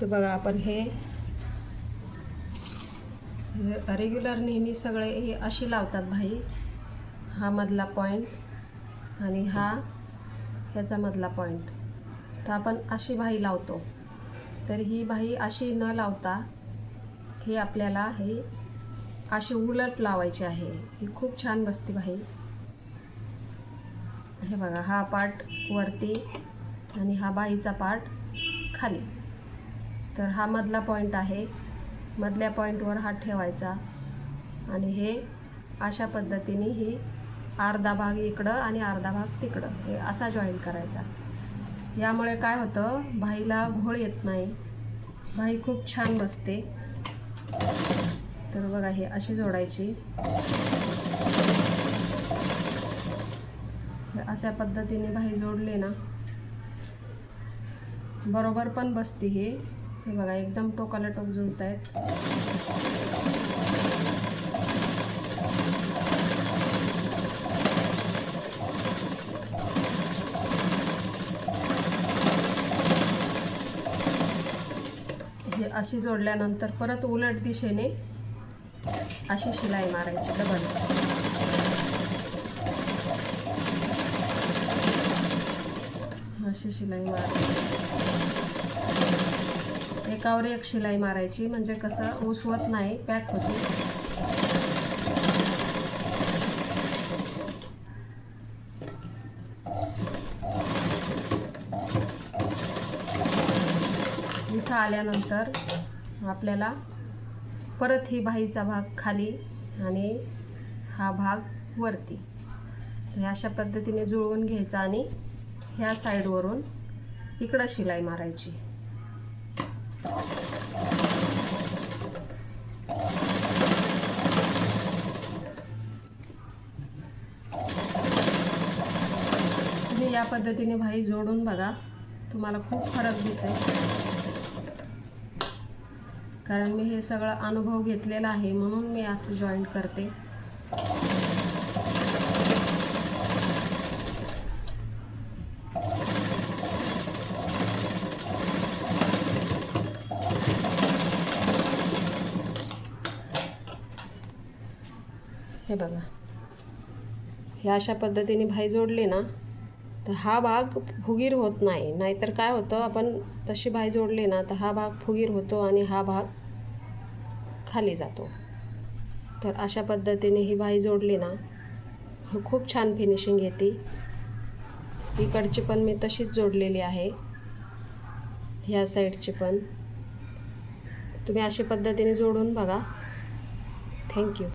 तर बघा आपण हे रेग्युलर नेहमी सगळे हे अशी लावतात भाई. हा मधला पॉईंट आणि हा ह्याचा मधला पॉईंट. तर आपण अशी भाई लावतो. तर ही भाई अशी न लावता हे आपल्याला हे अशी उलट लावायची आहे. ही खूप छान बसते भाई. हे बघा हा पार्ट वरती आणि हा बाहीचा पार्ट खाली. तर हा मधला पॉईंट आहे. मधल्या पॉईंटवर हात ठेवायचा आणि हे अशा पद्धतीने ही अर्धा भाग इकडं आणि अर्धा भाग तिकडं हे असा जॉईंट करायचा. यामुळे काय होतं, भाईला घोळ येत नाही, भाई खूप छान बसते. तर बघा हे अशी जोडायची. अशा पद्धतीने भाई जोडले ना बरोबर पण बसते. हे बघा एकदम टोकाला टोक जुळत आहेत. हे अशी जोडल्यानंतर परत उलट दिशेने अशी शिलाई मारायची डबल. अशी शिलाई मारायची. एकावर एक शिलाई मारायची म्हणजे कसं उसवत नाही, पॅक होते. इथं आल्यानंतर आपल्याला परत ही बाहीचा भाग खाली आणि हा भाग वरती हे अशा पद्धतीने जुळवून घ्यायचा आणि ह्या साईडवरून इकडं शिलाई मारायची. तुम्ही या पद्धतीने भाई जोडून बघा, तुम्हाला खूप फरक दिसेल. कारण मी हे सगळं अनुभव घेतलेला आहे म्हणून मी असं जॉईंट करते. हे बघा हे अशा पद्धतीने भाई जोडले ना तर हा भाग फुगीर होत नाही. नाहीतर काय होतं, आपण तशी भाई जोडले ना तर हा भाग फुगीर होतो आणि हा भाग खाली जातो. तर अशा पद्धतीने ही भाई जोडली ना खूप छान फिनिशिंग येते. इकडची पण मी तशीच जोडलेली आहे, ह्या साईडची पण. तुम्ही अशा पद्धतीने जोडून बघा. थँक्यू.